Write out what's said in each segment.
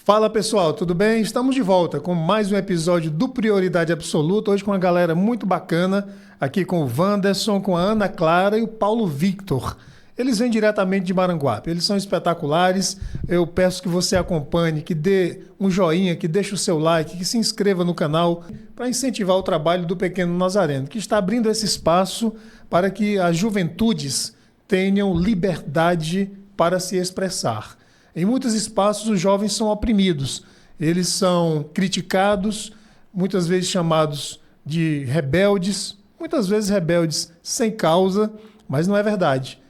Fala pessoal, tudo bem? Estamos de volta com mais um episódio do Prioridade Absoluta, hoje com uma galera muito bacana, aqui com o Wanderson, com a Ana Clara e o Paulo Victor. Eles vêm diretamente de Maranguape, eles são espetaculares, eu peço que você acompanhe, que dê um joinha, que deixe o seu like, que se inscreva no canal para incentivar o trabalho do Pequeno Nazareno, que está abrindo esse espaço para que as juventudes tenham liberdade para se expressar. Em muitos espaços, os jovens são oprimidos. Eles são criticados, muitas vezes chamados de rebeldes, muitas vezes rebeldes sem causa, mas não é verdade.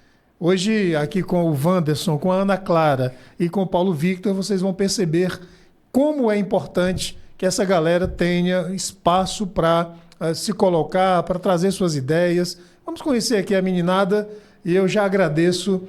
Hoje, aqui com o Wanderson, com a Ana Clara e com o Paulo Victor, vocês vão perceber como é importante que essa galera tenha espaço para se colocar, para trazer suas ideias. Vamos conhecer aqui a meninada e eu já agradeço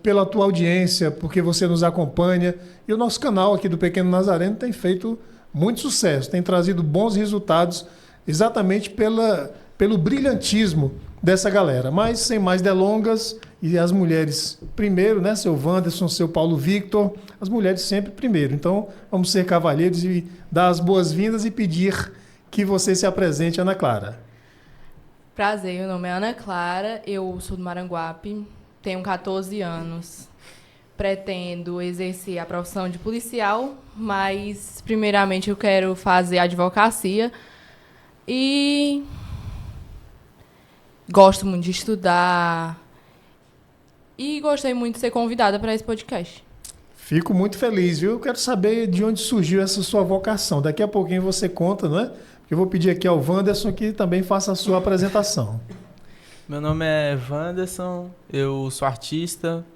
pela tua audiência, porque você nos acompanha. E o nosso canal aqui do Pequeno Nazareno tem feito muito sucesso, tem trazido bons resultados exatamente pelo brilhantismo dessa galera. Mas, sem mais delongas, e as mulheres primeiro, né? Seu Wanderson, seu Paulo Victor, as mulheres sempre primeiro. Então, vamos ser cavalheiros e dar as boas-vindas e pedir que você se apresente, Ana Clara. Prazer, meu nome é Ana Clara, eu sou do Maranguape. Tenho 14 anos, pretendo exercer a profissão de policial, mas primeiramente eu quero fazer advocacia e gosto muito de estudar e gostei muito de ser convidada para esse podcast. Fico muito feliz, viu? Eu quero saber de onde surgiu essa sua vocação. Daqui a pouquinho você conta, não é? Eu vou pedir aqui ao Wanderson que também faça a sua apresentação. Meu nome é Wanderson, eu sou artista,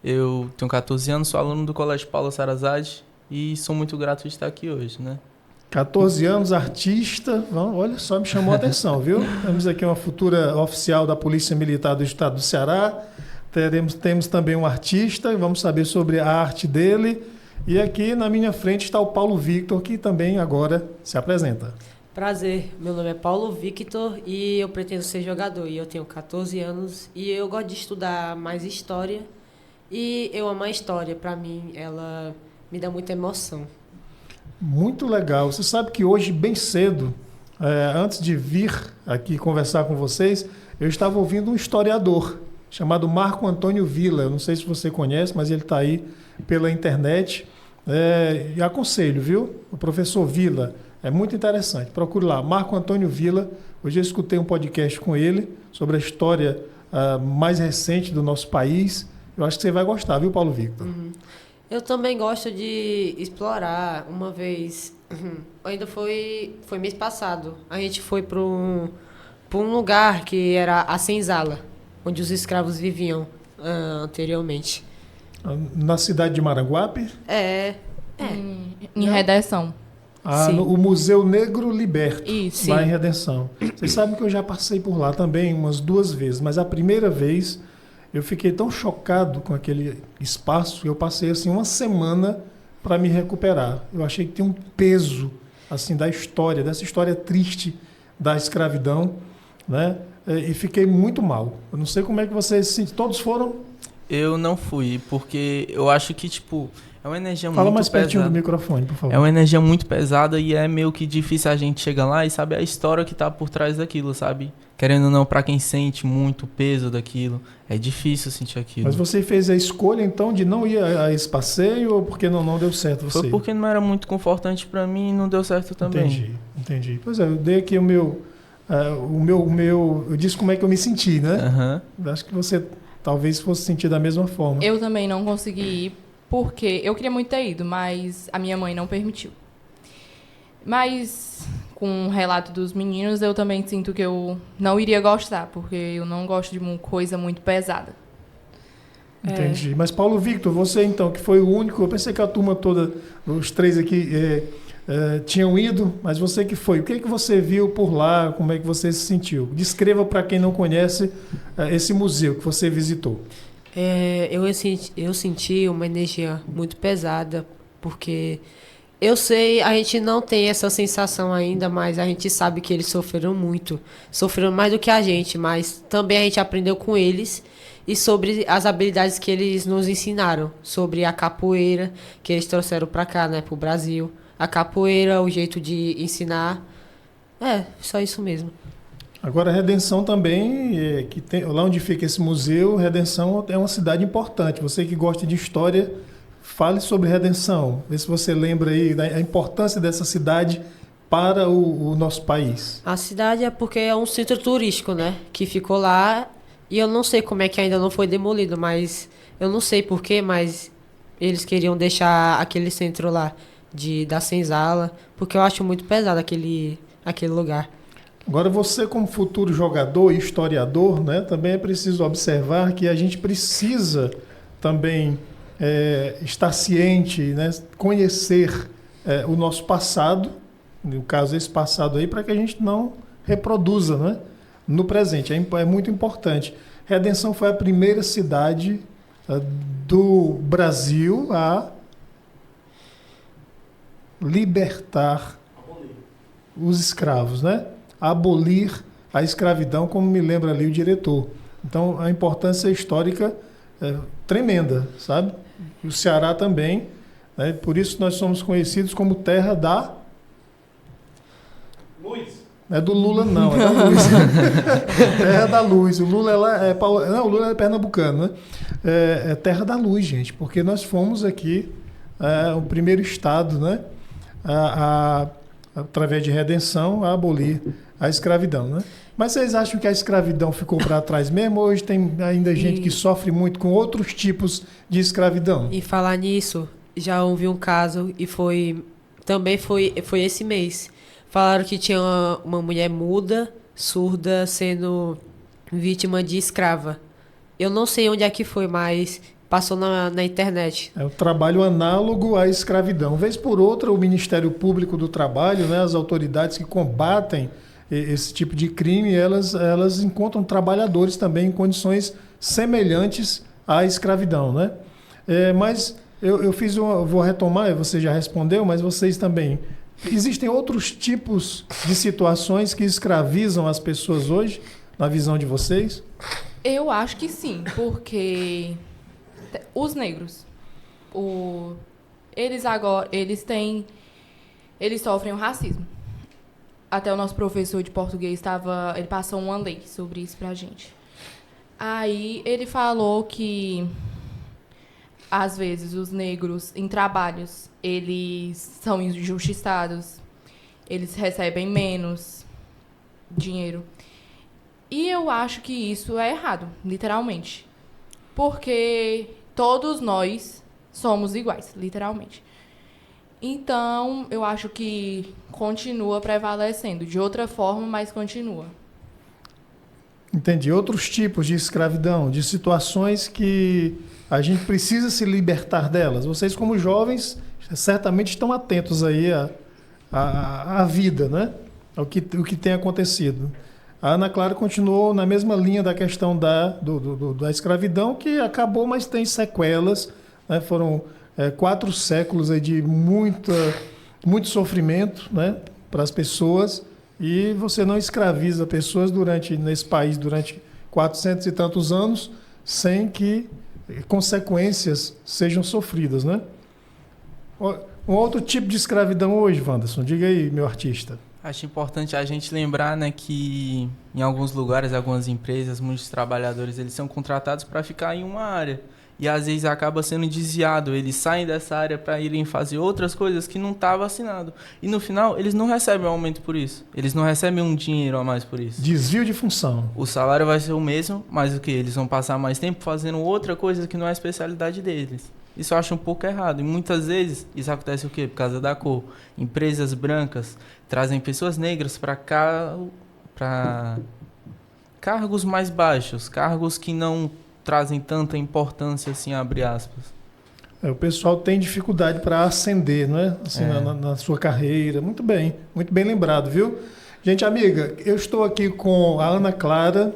eu tenho 14 anos, sou aluno do Colégio Paulo Sarazade e sou muito grato de estar aqui hoje, né? 14 anos, artista, olha só, me chamou a atenção, viu? Temos aqui uma futura oficial da Polícia Militar do Estado do Ceará, temos também um artista, vamos saber sobre a arte dele. E aqui na minha frente está o Paulo Victor, que também agora se apresenta. Prazer, meu nome é Paulo Victor e eu pretendo ser jogador e eu tenho 14 anos e eu gosto de estudar mais história e eu amo a história, para mim ela me dá muita emoção. Muito legal, você sabe que hoje bem cedo, antes de vir aqui conversar com vocês, eu estava ouvindo um historiador chamado Marco Antônio Villa, eu não sei se você conhece, mas ele está aí pela internet, e aconselho, viu? O professor Villa. É muito interessante. Procure lá, Marco Antônio Villa. Hoje eu escutei um podcast com ele sobre a história mais recente do nosso país. Eu acho que você vai gostar, viu, Paulo Victor? Uhum. Eu também gosto de explorar. Uma vez, ainda foi mês passado, a gente foi para um lugar que era a senzala, onde os escravos viviam anteriormente. Na cidade de Maranguape? Em Redenção. O Museu Negro Liberto, Isso, lá em Redenção. Vocês sabem que eu já passei por lá também umas 2 vezes, mas a primeira vez eu fiquei tão chocado com aquele espaço que eu passei assim uma semana para me recuperar. Eu achei que tem um peso assim da história, dessa história triste da escravidão, né? E fiquei muito mal. Eu não sei como é que vocês se sentem. Todos foram? Eu não fui, porque eu acho que, é uma energia muito pesada. Fala mais pertinho do microfone, por favor. É uma energia muito pesada e é meio que difícil a gente chegar lá e saber a história que tá por trás daquilo, sabe? Querendo ou não, pra quem sente muito o peso daquilo, é difícil sentir aquilo. Mas você fez a escolha, então, de não ir a esse passeio ou porque não deu certo você? Foi porque não era muito confortante pra mim e não deu certo também. Entendi. Pois é, eu dei aqui eu disse como é que eu me senti, né? Uhum. Acho que você talvez fosse sentir da mesma forma. Eu também não consegui ir, porque eu queria muito ter ido, mas a minha mãe não permitiu. Mas, com o relato dos meninos, eu também sinto que eu não iria gostar, porque eu não gosto de uma coisa muito pesada. Entendi. Mas, Paulo Victor, você então, que foi o único, eu pensei que a turma toda, os 3 aqui, tinham ido, mas você que foi. O que é que você viu por lá? Como é que você se sentiu? Descreva para quem não conhece esse museu que você visitou. Eu senti uma energia muito pesada, porque Eu sei, a gente não tem essa sensação ainda, mas a gente sabe que eles sofreram muito. Sofreram mais do que a gente, mas também a gente aprendeu com eles e sobre as habilidades que eles nos ensinaram. Sobre a capoeira, que eles trouxeram pra cá, né, pro Brasil. A capoeira, o jeito de ensinar. Só isso mesmo. Agora, Redenção também, que tem, lá onde fica esse museu, Redenção é uma cidade importante. Você que gosta de história, fale sobre Redenção. Vê se você lembra aí da importância dessa cidade para o nosso país. A cidade é porque é um centro turístico, né? Que ficou lá e eu não sei como é que ainda não foi demolido, mas eu não sei porquê, mas eles queriam deixar aquele centro lá da senzala, porque eu acho muito pesado aquele lugar. Agora, você como futuro jogador e historiador, né, também é preciso observar que a gente precisa também estar ciente, né, conhecer o nosso passado, no caso esse passado aí, para que a gente não reproduza, né, no presente. É muito importante. Redenção foi a primeira cidade do Brasil a libertar os escravos, né? Abolir a escravidão, como me lembra ali o diretor. Então, a importância histórica é tremenda, sabe? E o Ceará também, né? Por isso nós somos conhecidos como terra da... Luz. Não é do Lula, não, é da luz. Terra da luz. O Lula o Lula é pernambucano, né? É terra da luz, gente, porque nós fomos aqui o primeiro estado, né? Através de Redenção, a abolir a escravidão, né? Mas vocês acham que a escravidão ficou para trás mesmo? Hoje tem ainda gente que sofre muito com outros tipos de escravidão? E falar nisso, já houve um caso e também foi esse mês. Falaram que tinha uma mulher muda, surda, sendo vítima de escrava. Eu não sei onde é que foi, mas passou na internet. É o trabalho análogo à escravidão. Vez por outra, o Ministério Público do Trabalho, né, as autoridades que combatem esse tipo de crime, elas encontram trabalhadores também em condições semelhantes à escravidão, né? Mas eu vou retomar, você já respondeu, mas vocês também. Existem outros tipos de situações que escravizam as pessoas hoje, na visão de vocês? Eu acho que porque os negros, eles sofrem o racismo. Até o nosso professor de português ele passou uma lei sobre isso pra gente. Aí ele falou que às vezes os negros em trabalhos, eles são injustiçados, eles recebem menos dinheiro. E eu acho que isso é errado, literalmente. Porque todos nós somos iguais, literalmente. Então, eu acho que continua prevalecendo. De outra forma, mas continua. Entendi. Outros tipos de escravidão, de situações que a gente precisa se libertar delas. Vocês, como jovens, certamente estão atentos aí à vida, né? Ao que tem acontecido. A Ana Clara continuou na mesma linha da questão da escravidão, que acabou, mas tem sequelas, né? Foram 4 séculos aí de muito sofrimento, né, para as pessoas, e você não escraviza pessoas nesse país durante 400 e tantos anos sem que consequências sejam sofridas, né? Um outro tipo de escravidão hoje, Wanderson, diga aí, meu artista. Acho importante a gente lembrar, né, que em alguns lugares, algumas empresas, muitos trabalhadores, eles são contratados para ficar em uma área. E às vezes acaba sendo desviado, eles saem dessa área para irem fazer outras coisas que não estava assinado. E no final, eles não recebem um aumento por isso. Eles não recebem um dinheiro a mais por isso. Desvio de função. O salário vai ser o mesmo, mas o que? Eles vão passar mais tempo fazendo outra coisa que não é a especialidade deles. Isso eu acho um pouco errado. E muitas vezes isso acontece o quê? Por causa da cor. Empresas brancas trazem pessoas negras para cá, para cargos mais baixos, cargos que não trazem tanta importância assim, abre aspas. O pessoal tem dificuldade para ascender, não é? Assim, na sua carreira. Muito bem lembrado, viu? Gente, amiga, eu estou aqui com a Ana Clara,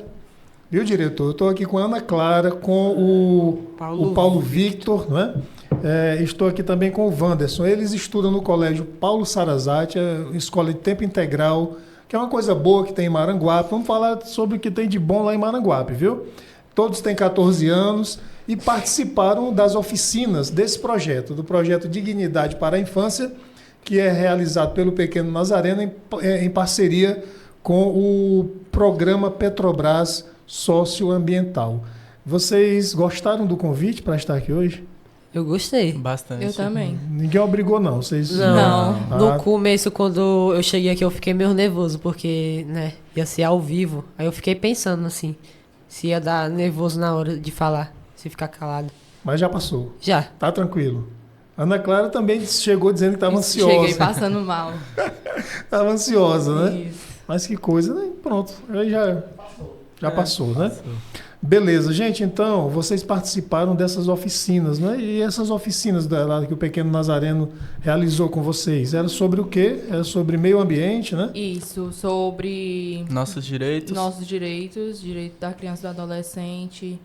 Viu, diretor? Eu estou aqui com a Ana Clara, com o Paulo Victor, não é? Estou aqui também com o Wanderson. Eles estudam no Colégio Paulo Sarazate, escola de tempo integral, que é uma coisa boa que tem em Maranguape. Vamos falar sobre o que tem de bom lá em Maranguape, viu? Todos têm 14 anos e participaram das oficinas desse projeto, do projeto Dignidade para a Infância, que é realizado pelo Pequeno Nazareno em parceria com o programa Petrobras Socioambiental. Vocês gostaram do convite para estar aqui hoje? Eu gostei. Bastante. Eu também. Ninguém obrigou, não. Vocês... Não. No começo, quando eu cheguei aqui, eu fiquei meio nervoso, porque, né, ia ser ao vivo. Aí eu fiquei pensando, assim, se ia dar nervoso na hora de falar, se ficar calado. Mas já passou. Já. Tá tranquilo. Ana Clara também chegou dizendo que estava ansiosa. Cheguei passando mal. Estava ansiosa, né? Isso. Mas que coisa, né? Pronto. Aí já passou, né? Beleza, gente, então, vocês participaram dessas oficinas, né? E essas oficinas que o Pequeno Nazareno realizou com vocês, era sobre o quê? Era sobre meio ambiente, né? Isso, sobre Nossos direitos. direito da criança e do adolescente.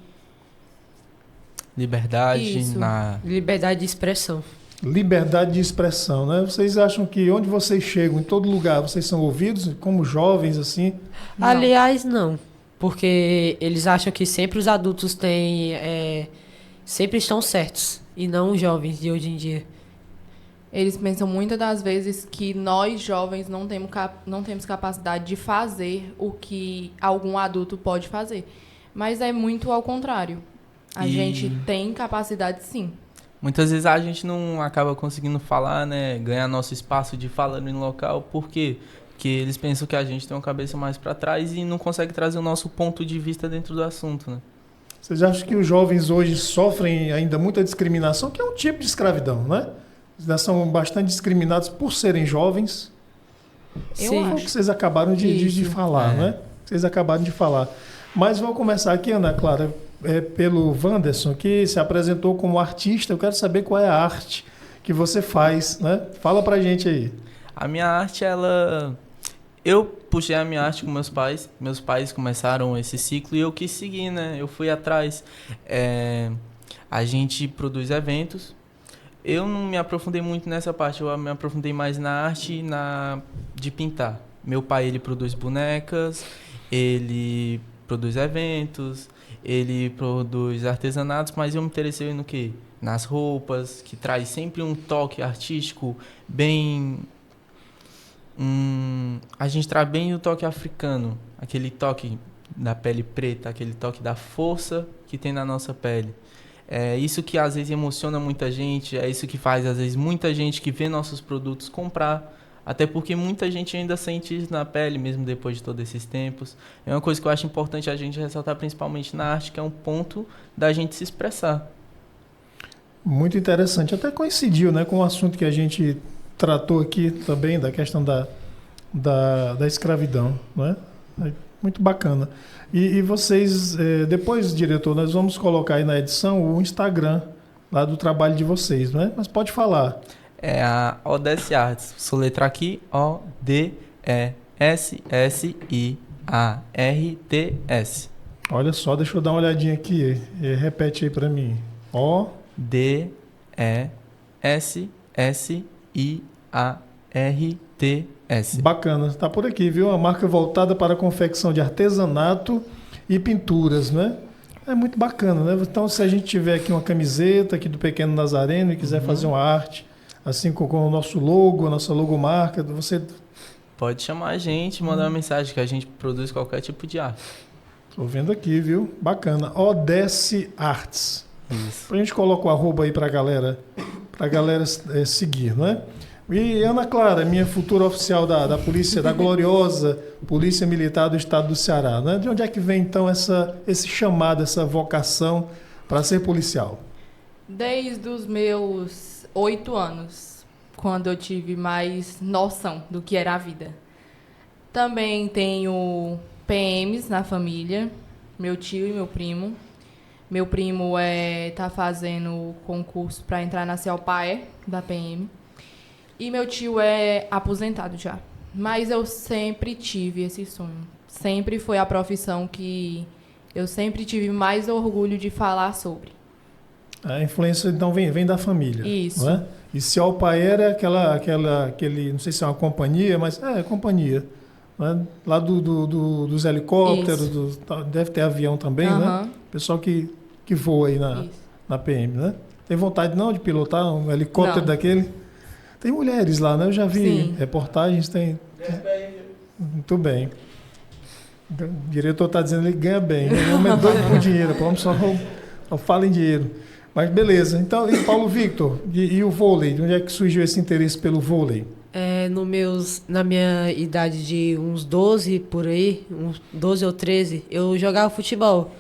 Liberdade Isso. Liberdade de expressão. Liberdade de expressão, né? Vocês acham que onde vocês chegam, em todo lugar, vocês são ouvidos como jovens, assim? Não. Aliás, não. Porque eles acham que sempre os adultos sempre estão certos. E não os jovens de hoje em dia. Eles pensam muitas das vezes que nós, jovens, não temos capacidade de fazer o que algum adulto pode fazer. Mas é muito ao contrário. A gente tem capacidade, sim. Muitas vezes a gente não acaba conseguindo falar, né? Ganhar nosso espaço de fala no local. Por quê? Porque eles pensam que a gente tem uma cabeça mais para trás e não consegue trazer o nosso ponto de vista dentro do assunto, né? Vocês acham que os jovens hoje sofrem ainda muita discriminação, que é um tipo de escravidão, né? Eles são bastante discriminados por serem jovens. Eu Foi o acho. que vocês acabaram de falar, né? Vocês acabaram de falar. Mas vou começar aqui, Ana Clara, pelo Wanderson, que se apresentou como artista. Eu quero saber qual é a arte que você faz, né? Fala pra gente aí. A minha arte, eu puxei a minha arte com meus pais. Meus pais começaram esse ciclo e eu quis seguir, né? Eu fui atrás. A gente produz eventos. Eu não me aprofundei muito nessa parte. Eu me aprofundei mais na arte de pintar. Meu pai, ele produz bonecas. Ele produz eventos. Ele produz artesanatos. Mas eu me interessei no quê? Nas roupas, que traz sempre um toque artístico bem... a gente traz bem o toque africano, aquele toque da pele preta, aquele toque da força que tem na nossa pele. É isso que às vezes emociona muita gente, é isso que faz às vezes muita gente que vê nossos produtos comprar, até porque muita gente ainda sente isso na pele, mesmo depois de todos esses tempos. É uma coisa que eu acho importante a gente ressaltar, principalmente na arte, que é um ponto da gente se expressar. Muito interessante, até coincidiu, né, com o assunto que a gente tratou aqui também, da questão da escravidão, não é? Muito bacana. E vocês, depois, diretor, nós vamos colocar aí na edição o Instagram lá do trabalho de vocês, não é? Mas pode falar. É a Odessi Arts. Soletrar aqui, O-D-E-S-S-I-A-R-T-S. Olha só, deixa eu dar uma olhadinha aqui. Repete aí para mim. O-D-E-S-S-I-A-R-T-S. Bacana, está por aqui, viu? Uma marca voltada para a confecção de artesanato e pinturas, né? É muito bacana, né? Então, se a gente tiver aqui uma camiseta aqui do Pequeno Nazareno e quiser fazer uma arte, assim com o nosso logo, a nossa logomarca, você... Pode chamar a gente, mandar uma mensagem que a gente produz qualquer tipo de arte. Estou vendo aqui, viu? Bacana. Odessi Arts. Isso. A gente coloca o arroba aí para a galera seguir, não é? E Ana Clara, minha futura oficial da polícia, da gloriosa Polícia Militar do Estado do Ceará, né? De onde é que vem então esse chamado, essa vocação para ser policial? Desde os meus 8 anos, quando eu tive mais noção do que era a vida. Também tenho PMs na família, meu tio e meu primo. Meu primo tá fazendo concurso para entrar na CELPAE, da PM. E meu tio é aposentado já. Mas eu sempre tive esse sonho. Sempre foi a profissão que eu sempre tive mais orgulho de falar sobre. A influência, então, vem da família. Isso. Não é? E se Al Paer é aquele, não sei se é uma companhia, mas é companhia. Não é? Lá dos helicópteros, deve ter avião também, né? Aham. Pessoal que voa aí Isso. na PM, né? Tem vontade não de pilotar um helicóptero Não. daquele? Tem mulheres lá, né? Eu já vi Sim. reportagens, tem... Muito bem. O diretor está dizendo que ele ganha bem. O homem é doido por dinheiro, o homem só fala em dinheiro. Mas beleza. Então, e Paulo Victor, e o vôlei? De onde é que surgiu esse interesse pelo vôlei? Na minha idade de uns 12 por aí, uns 12 ou 13, eu jogava futebol.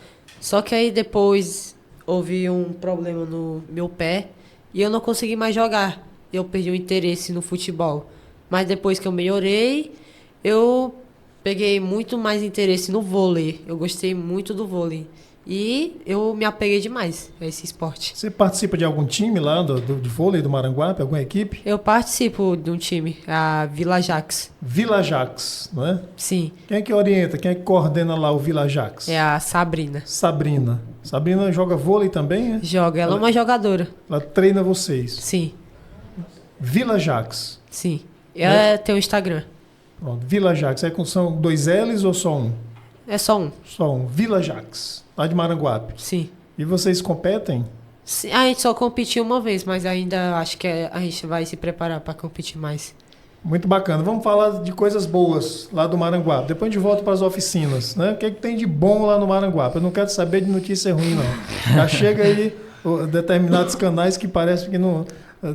Só que aí depois houve um problema no meu pé e eu não consegui mais jogar. Eu perdi o interesse no futebol. Mas depois que eu melhorei, eu peguei muito mais interesse no vôlei. Eu gostei muito do vôlei. E eu me apeguei demais a esse esporte. Você participa de algum time lá de vôlei do Maranguape, alguma equipe? Eu participo de um time, a Vila Jax. Vila Jax, não é? Sim, Quem é que orienta, quem é que coordena lá o Vila Jax? é a Sabrina. Sabrina. Sabrina joga vôlei também, né? Joga, ela é uma jogadora. Ela treina vocês. Sim, Vila Jax. sim. Ela tem o Instagram. Pronto. Vila Jax. São 2 L's ou só um? É só um. Só um. Vila Jax. Lá de Maranguape. Sim. E vocês competem? Sim, a gente só competiu uma vez, mas ainda acho que a gente vai se preparar para competir mais. Muito bacana. Vamos falar de coisas boas lá do Maranguape. Depois a gente volta para as oficinas, né? O que é que tem de bom lá no Maranguape? Eu não quero saber de notícia ruim, não. Já chega aí determinados canais que parece que não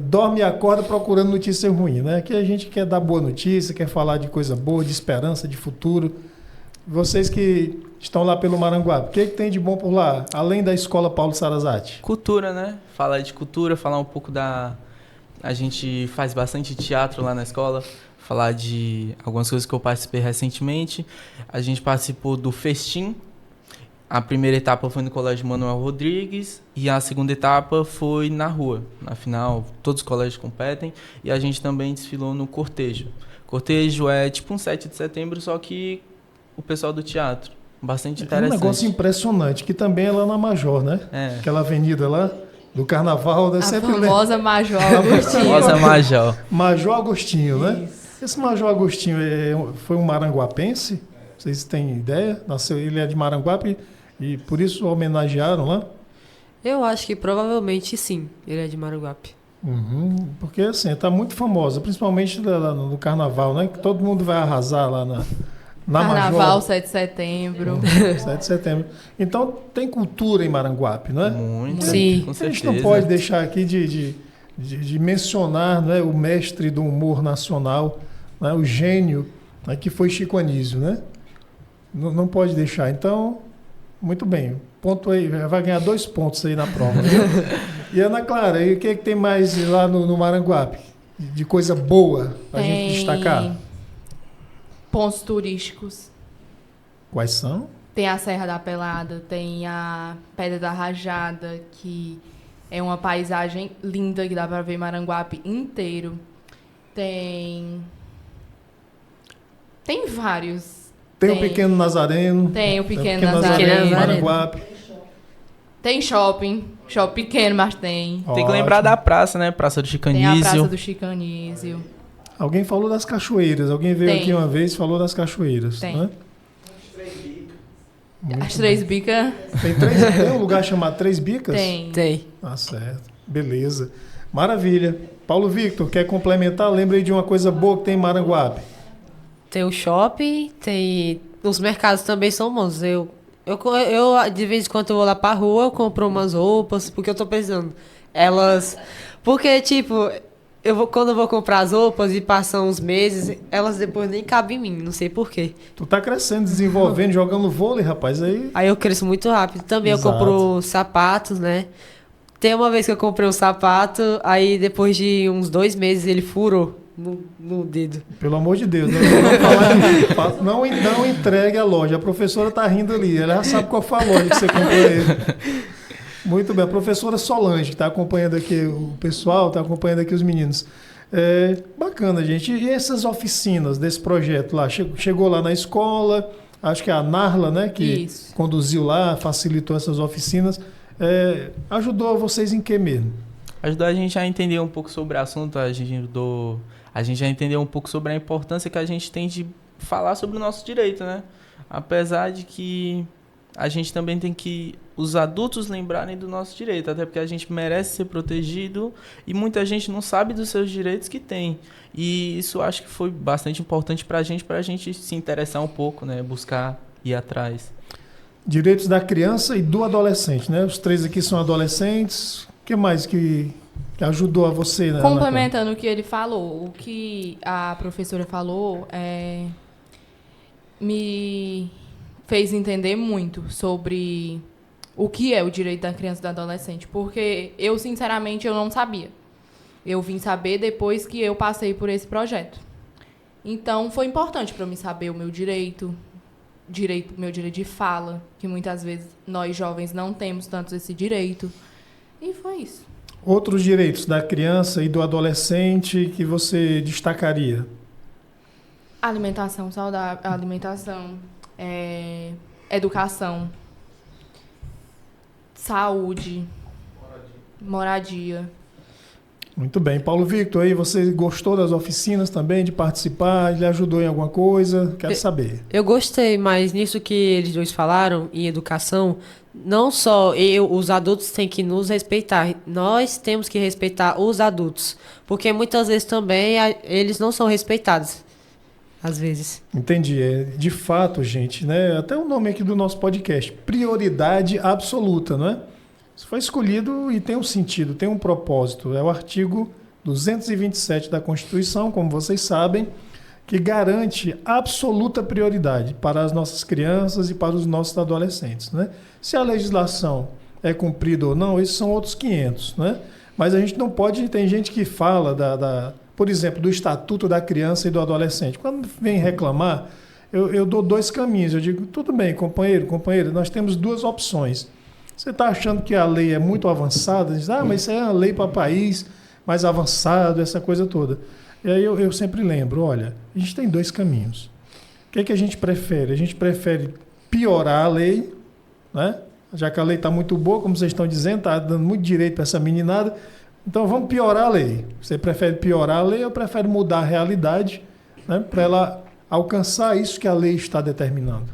dorme e acorda procurando notícia ruim, né? Aqui a gente quer dar boa notícia, quer falar de coisa boa, de esperança, de futuro. Vocês que estão lá pelo Maranguape, o que é que tem de bom por lá, além da Escola Paulo Sarazate? Cultura, né? Falar de cultura, falar um pouco da... A gente faz bastante teatro lá na escola, falar de algumas coisas que eu participei recentemente. A gente participou do Festim. A primeira etapa foi no Colégio Manuel Rodrigues e a segunda etapa foi na rua. Na final, todos os colégios competem e a gente também desfilou no Cortejo. Cortejo é tipo um 7 de setembro, só que o pessoal do teatro. Bastante É um interessante. negócio impressionante, que também é lá na Major, né? É. Aquela avenida lá do Carnaval, né? A Sempre famosa Major Agostinho. Rosa Major. Major Agostinho, né? Isso. Esse Major Agostinho foi um maranguapense? Vocês têm ideia? Nasceu, ele é de Maranguape e por isso homenagearam lá? Eu acho que provavelmente sim, ele é de Maranguape. Uhum, porque assim, tá muito famosa, principalmente lá no Carnaval, né? Que todo mundo vai arrasar lá na Carnaval, Major. 7 de setembro. 7 de setembro. Então tem cultura em Maranguape, não é? Muito. Sim. Com A certeza. gente não pode deixar aqui de mencionar, né, o mestre do humor nacional, né, o gênio, né, que foi Chico Anísio, né? Não pode deixar. Então, muito bem. Ponto aí, vai ganhar 2 pontos aí na prova. Viu? E Ana Clara, e o que, é que tem mais lá no Maranguape? De coisa boa pra gente destacar? Pontos turísticos. Quais são? Tem a Serra da Pelada, tem a Pedra da Rajada, que é uma paisagem linda que dá para ver Maranguape inteiro. Tem vários. Tem o Pequeno Nazareno. Tem o Pequeno Nazareno. em Maranguape. Tem shopping pequeno, mas tem. Tem que lembrar da praça, né? Praça do Tem a Praça Chicanísio. do Chicanísio. Alguém falou das cachoeiras. Alguém veio Tem. aqui uma vez e falou das cachoeiras. Tem. Né? As Três Bicas Tem um lugar chamado Três Bicas? tem. Tem. Tá certo. Beleza. Maravilha. Paulo Victor, quer complementar? Lembra aí de uma coisa boa que tem em Maranguape. Tem o shopping, tem... Os mercados também são bons. Eu de vez em quando eu vou lá pra rua, eu compro umas roupas, porque eu tô precisando. Elas... Porque, tipo... Quando eu vou comprar as roupas e passam uns meses, elas depois nem cabem em mim, não sei porquê. Tu tá crescendo, desenvolvendo, jogando vôlei, rapaz. Aí Aí eu cresço muito rápido. Também Exato. eu compro sapatos, né? Tem uma vez que eu comprei um sapato, aí depois de uns 2 meses ele furou no dedo. pelo amor de Deus, né? Não entregue a loja. A professora tá rindo ali. Ela já sabe qual foi a loja que você comprou aí. Muito bem. A professora Solange, que está acompanhando aqui o pessoal, está acompanhando aqui os meninos. Bacana, gente. E essas oficinas desse projeto lá? Chegou lá na escola, acho que é a Narla, né, que Isso. conduziu lá, facilitou essas oficinas. Ajudou vocês em que mesmo? Ajudou a gente a entender um pouco sobre o assunto, a gente a entender um pouco sobre a importância que a gente tem de falar sobre o nosso direito, né? Apesar de que a gente também tem que os adultos lembrarem do nosso direito, até porque a gente merece ser protegido e muita gente não sabe dos seus direitos que tem. E isso acho que foi bastante importante para a gente se interessar um pouco, né? Buscar ir atrás. Direitos da criança e do adolescente, né? Os 3 aqui são adolescentes. O que mais que ajudou a você, né? Complementando o que ele falou, o que a professora falou me fez entender muito sobre o que é o direito da criança e do adolescente, porque eu, sinceramente, eu não sabia. Eu vim saber depois que eu passei por esse projeto. Então, foi importante para mim saber o meu direito, meu direito de fala, que muitas vezes nós jovens não temos tanto esse direito. E foi isso. Outros direitos da criança e do adolescente que você destacaria? Alimentação saudável, educação, saúde, moradia. Muito bem. Paulo Victor, aí você gostou das oficinas também, de participar? Ele ajudou em alguma coisa? Quero saber. Eu gostei, mas nisso que eles dois falaram, em educação, não só os adultos têm que nos respeitar, nós temos que respeitar os adultos, porque muitas vezes também eles não são respeitados, às vezes. Entendi. De fato, gente, né? Até o nome aqui do nosso podcast, prioridade absoluta, não é? Isso foi escolhido e tem um sentido, tem um propósito. É o artigo 227 da Constituição, como vocês sabem, que garante absoluta prioridade para as nossas crianças e para os nossos adolescentes, né? Se a legislação é cumprida ou não, esses são outros 500, né? Mas a gente não pode... Tem gente que fala, por exemplo, do Estatuto da Criança e do Adolescente. Quando vem reclamar, eu dou 2 caminhos. Eu digo, tudo bem, companheiro, nós temos 2 opções. Você está achando que a lei é muito avançada? Diz, mas isso é uma lei para país mais avançado, essa coisa toda. E aí eu sempre lembro, olha, a gente tem 2 caminhos. O que a gente prefere? A gente prefere piorar a lei, né? Já que a lei está muito boa, como vocês estão dizendo, está dando muito direito para essa meninada, então vamos piorar a lei. Você prefere piorar a lei ou prefere mudar a realidade, né, para ela alcançar isso que a lei está determinando?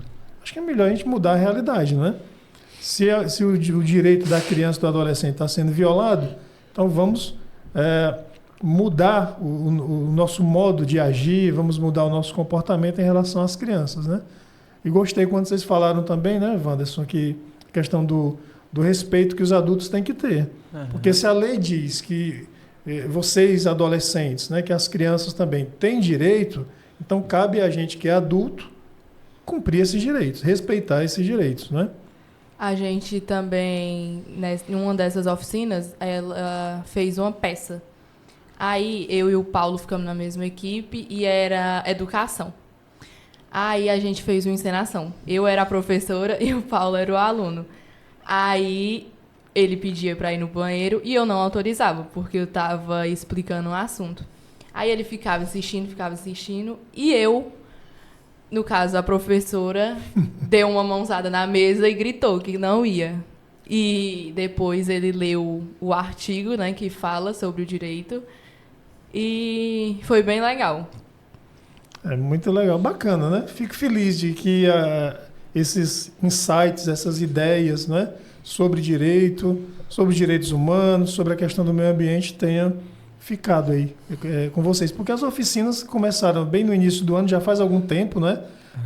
Acho que é melhor a gente mudar a realidade, né? Se o direito da criança e do adolescente está sendo violado, então vamos mudar o nosso modo de agir, vamos mudar o nosso comportamento em relação às crianças, né? E gostei quando vocês falaram também, né, Wanderson, que a questão do respeito que os adultos têm que ter. Uhum. Porque se a lei diz que vocês, adolescentes, né, que as crianças também têm direito, então cabe a gente que é adulto cumprir esses direitos, respeitar esses direitos, né? A gente também, em uma dessas oficinas, ela fez uma peça. Aí eu e o Paulo ficamos na mesma equipe e era educação. Aí a gente fez uma encenação. Eu era a professora e o Paulo era o aluno. Aí ele pedia para ir no banheiro e eu não autorizava, porque eu estava explicando um assunto. Aí ele ficava insistindo e eu, no caso a professora, deu uma mãozada na mesa e gritou que não ia. E depois ele leu o artigo, né, que fala sobre o direito e foi bem legal. É muito legal, bacana, né? Fico feliz de que esses insights, essas ideias, né, sobre direito, sobre direitos humanos, sobre a questão do meio ambiente tenha ficado aí com vocês. Porque as oficinas começaram bem no início do ano, já faz algum tempo, né?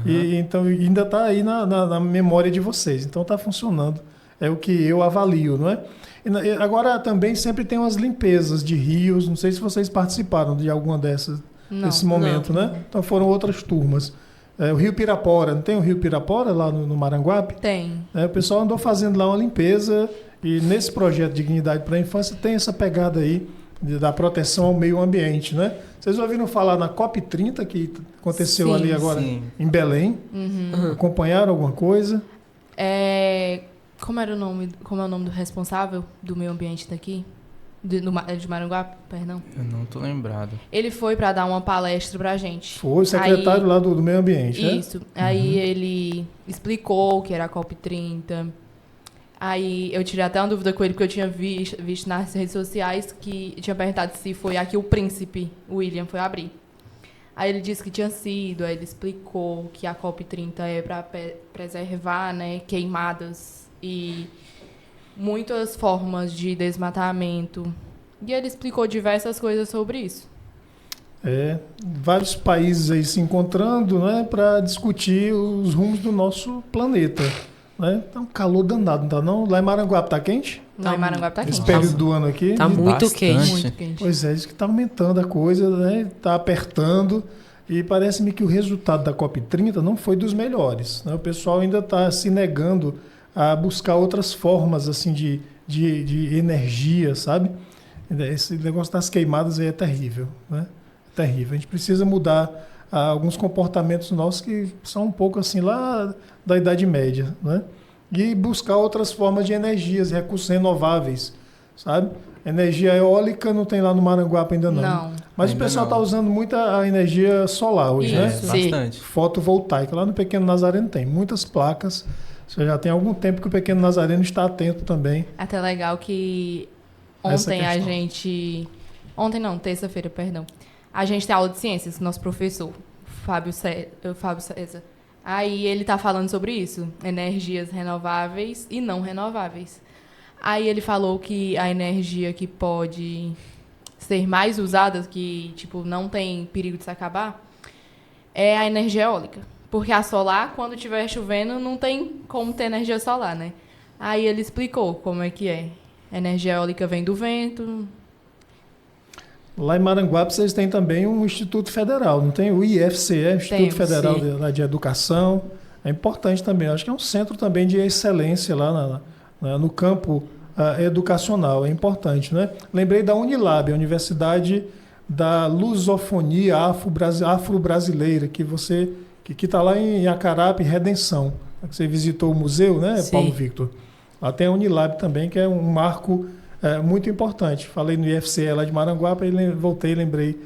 Uhum. E então ainda está aí na memória de vocês. Então está funcionando. É o que eu avalio, não é? E agora também sempre tem umas limpezas de rios. Não sei se vocês participaram de alguma dessas nesse momento, não. Né? Então foram outras turmas. O Rio Pirapora, não tem o Rio Pirapora lá no Maranguape? Tem. O pessoal andou fazendo lá uma limpeza e nesse projeto Dignidade para a Infância tem essa pegada aí da proteção ao meio ambiente, né? Vocês ouviram falar na COP30 que aconteceu ali agora em Belém? Uhum. Acompanharam alguma coisa? Como é o nome do responsável do meio ambiente daqui? de Maranguape, perdão. Eu não tô lembrado. Ele foi para dar uma palestra pra gente. Foi o secretário lá do meio ambiente, né? Isso. Aí ele explicou o que era a COP30. Aí eu tirei até uma dúvida com ele, porque eu tinha visto nas redes sociais que tinha perguntado se foi aqui o príncipe William foi abrir. Aí ele disse que tinha sido, aí ele explicou que a COP30 é para preservar, né, queimadas e muitas formas de desmatamento. E ele explicou diversas coisas sobre isso. Vários países aí se encontrando, né, para discutir os rumos do nosso planeta. Né? Tá um calor danado, não tá não? Lá em Maranguape tá quente? Lá em Maranguape tá Esse quente. período do ano aqui? Tá muito Bastante. quente. Muito quente. Pois é, isso que tá aumentando a coisa, né? Tá apertando. E parece-me que o resultado da COP30 não foi dos melhores. Né? O pessoal ainda está se negando a buscar outras formas assim, de energia, sabe? Esse negócio das queimadas aí é terrível. Né? É terrível. A gente precisa mudar alguns comportamentos nossos que são um pouco assim lá da Idade Média. Né? E buscar outras formas de energias, recursos renováveis, sabe? Energia eólica não tem lá no Maranguape ainda não. Não. Mas Ainda o pessoal está não. usando muita a energia solar hoje, né? Isso. É, bastante. Fotovoltaica. Lá no Pequeno Nazareno tem muitas placas. Você já tem algum tempo que o Pequeno Nazareno está atento também. Até legal que Essa ontem a questão. gente... Ontem não, terça-feira, perdão. A gente tem aula de ciências com o nosso professor, Fábio César. Aí ele tá falando sobre isso, energias renováveis e não renováveis. Aí ele falou que a energia que pode ser mais usada, que tipo não tem perigo de se acabar, é a energia eólica. Porque a solar, quando estiver chovendo, não tem como ter energia solar, né? Aí ele explicou como é que é. A energia eólica vem do vento. Lá em Maranguape vocês têm também um Instituto Federal, não tem? O IFCE, Instituto Temos, Federal sim. de Educação. É importante também. Acho que é um centro também de excelência lá no campo educacional. É importante, né? Lembrei da Unilab, a Universidade da Lusofonia Afro-Brasileira, que está lá em Acarape, Redenção. Você visitou o museu, né, Sim. Paulo Victor? Lá tem a Unilab também, que é um marco muito importante. Falei no IFCE lá de Maranguape, aí voltei e lembrei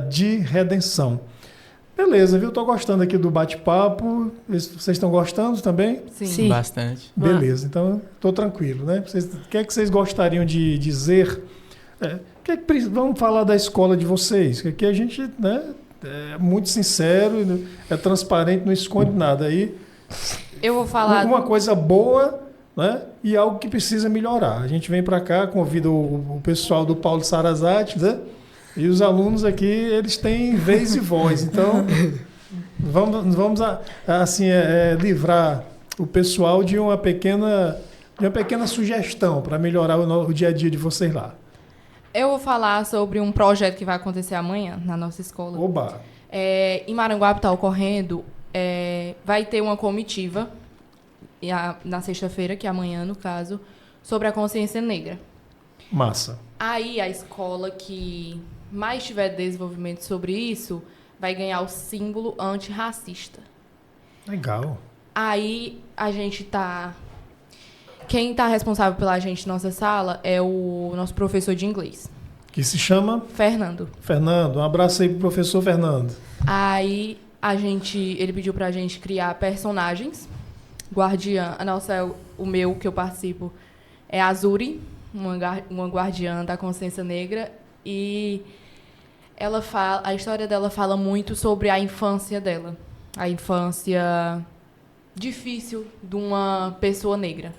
de Redenção. Beleza, viu? Estou gostando aqui do bate-papo. Vocês estão gostando também? Sim. Sim. Bastante. Beleza, então estou tranquilo, né? O que é que vocês gostariam de dizer? Vamos falar da escola de vocês, que aqui a gente, né, é muito sincero, é transparente, não esconde nada. Aí, Eu vou falar... uma coisa boa, né, e algo que precisa melhorar. A gente vem para cá, convida o pessoal do Paulo Sarazate, né? E os alunos aqui, eles têm vez e voz. Então, vamos assim, livrar o pessoal de uma pequena sugestão para melhorar o dia a dia de vocês lá. Eu vou falar sobre um projeto que vai acontecer amanhã na nossa escola. Oba! Em Maranguape está ocorrendo, vai ter uma comitiva, na sexta-feira, que é amanhã, no caso, sobre a consciência negra. Massa. Aí a escola que mais tiver desenvolvimento sobre isso vai ganhar o símbolo antirracista. Legal. Aí a gente tá... Quem está responsável pela gente na nossa sala é o nosso professor de inglês, Que se chama Fernando. Fernando. Um abraço aí pro professor Fernando. Aí ele pediu pra gente criar personagens. Guardiã, o meu que eu participo é a Azuri, uma guardiã da consciência negra, e a história dela fala muito sobre a infância dela, a infância difícil de uma pessoa negra,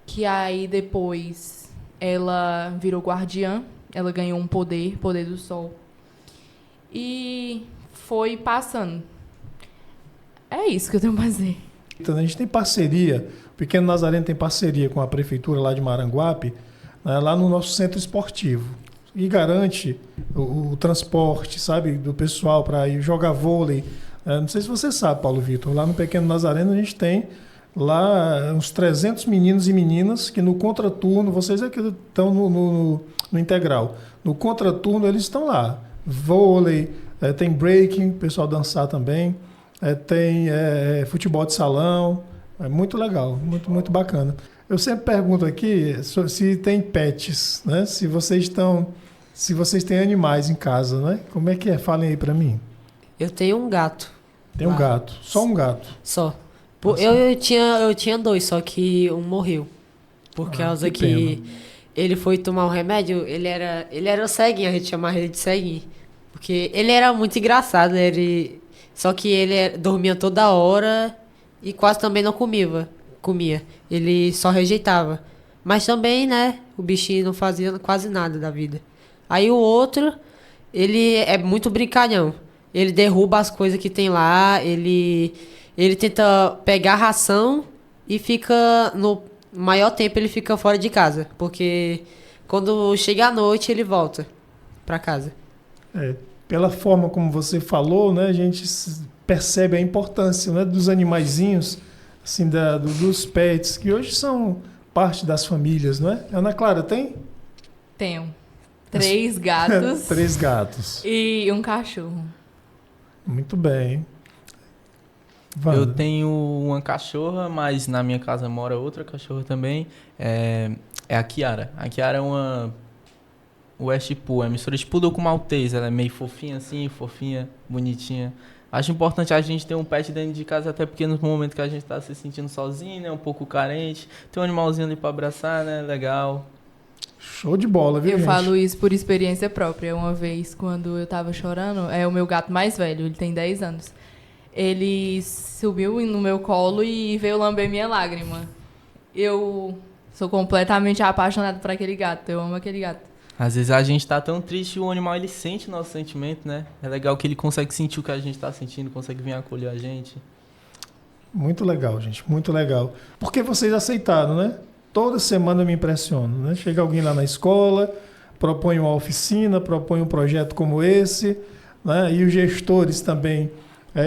que aí depois ela virou guardiã, ela ganhou um poder do sol, e foi passando. É isso que eu tenho pra dizer. Então, a gente tem parceria, o Pequeno Nazareno tem parceria com a prefeitura lá de Maranguape, né, lá no nosso centro esportivo. E garante o transporte, sabe, do pessoal para ir jogar vôlei. Não sei se você sabe, Paulo Vitor, lá no Pequeno Nazareno a gente tem lá uns 300 meninos e meninas que no contraturno, vocês é que estão no integral, no contraturno eles estão lá. Vôlei, tem breaking, o pessoal dançar também. Tem futebol de salão, é muito legal, muito, muito bacana. Eu sempre pergunto aqui se tem pets, né? Se vocês têm animais em casa, né? Como é que é? Falem aí pra mim. Eu tenho um gato. Tem um gato, só um gato. Só. Nossa. Eu tinha dois, só que um morreu. Por causa que ele foi tomar um remédio, ele era ceguinho, a gente chamava ele de ceguinho. Porque ele era muito engraçado, só que dormia toda hora e quase também não comia. Ele só rejeitava. Mas também, né, o bichinho não fazia quase nada da vida. Aí o outro, ele é muito brincalhão. Ele derruba as coisas que tem lá, ele tenta pegar a ração e fica, no maior tempo, ele fica fora de casa. Porque quando chega a noite, ele volta pra casa. Pela forma como você falou, né, a gente percebe a importância, né, dos animaizinhos, assim, dos pets, que hoje são parte das famílias, não é? Ana Clara, tem? Tenho 3 gatos 3 gatos. e um cachorro. Muito bem. Eu tenho uma cachorra, mas na minha casa mora outra cachorra também. É a Kiara. A Kiara é uma West Pool, é mistura de Poodle com Maltese. Ela é meio fofinha assim, fofinha, bonitinha. Acho importante a gente ter um pet dentro de casa, até porque no momento que a gente tá se sentindo sozinho, né, um pouco carente, ter um animalzinho ali pra abraçar, né, legal. Show de bola, viu, Eu gente? falo isso por experiência própria. Uma vez, quando eu tava chorando, é o meu gato mais velho, ele tem 10 anos. Ele subiu no meu colo e veio lamber minha lágrima. Eu sou completamente apaixonada por aquele gato, eu amo aquele gato. Às vezes a gente tá tão triste e o animal ele sente o nosso sentimento, né? É legal que ele consegue sentir o que a gente tá sentindo, consegue vir acolher a gente. Muito legal, gente, muito legal. Porque vocês aceitaram, né? Toda semana eu me impressiono, né? Chega alguém lá na escola, propõe uma oficina, propõe um projeto como esse, né? E os gestores também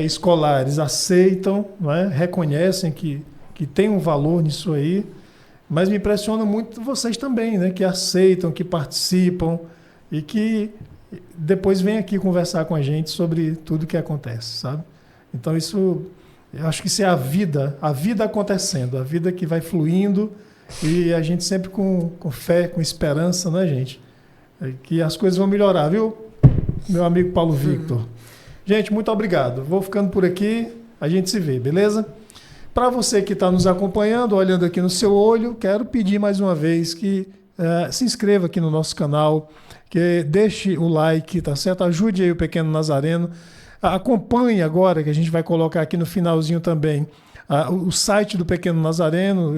escolares aceitam, né? Reconhecem que tem um valor nisso aí. Mas me impressiona muito vocês também, né? Que aceitam, que participam e que depois vêm aqui conversar com a gente sobre tudo que acontece, sabe? Então eu acho que isso é a vida acontecendo, a vida que vai fluindo e a gente sempre com fé, com esperança, né, gente? Que as coisas vão melhorar, viu? Meu amigo Paulo Victor. Gente, muito obrigado. Vou ficando por aqui, a gente se vê, beleza? Para você que está nos acompanhando, olhando aqui no seu olho, quero pedir mais uma vez que se inscreva aqui no nosso canal, que deixe o like, tá certo? Ajude aí o Pequeno Nazareno. Acompanhe agora, que a gente vai colocar aqui no finalzinho também, o site do Pequeno Nazareno,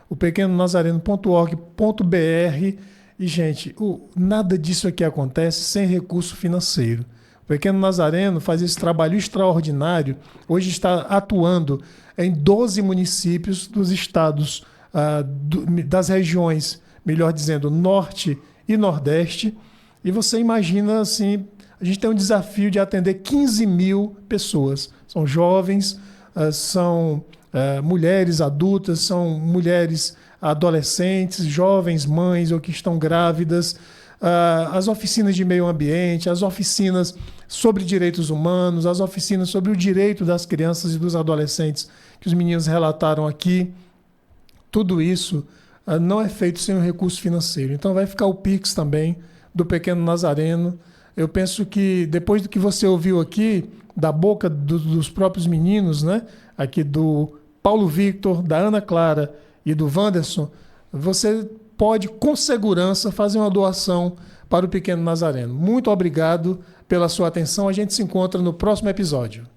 o pequenonazareno.org.br. E, gente, nada disso aqui acontece sem recurso financeiro. O Pequeno Nazareno faz esse trabalho extraordinário. Hoje está atuando em 12 municípios dos estados, das regiões, melhor dizendo, Norte e Nordeste. E você imagina, assim, a gente tem um desafio de atender 15 mil pessoas. São jovens, são mulheres adultas, são mulheres adolescentes, jovens mães ou que estão grávidas, as oficinas de meio ambiente, as oficinas sobre direitos humanos, as oficinas sobre o direito das crianças e dos adolescentes que os meninos relataram aqui. Tudo isso não é feito sem um recurso financeiro. Então vai ficar o Pix também do Pequeno Nazareno. Eu penso que depois do que você ouviu aqui, da boca dos próprios meninos, né? Aqui do Paulo Victor, da Ana Clara e do Wanderson, você pode com segurança fazer uma doação para o Pequeno Nazareno. Muito obrigado pela sua atenção. A gente se encontra no próximo episódio.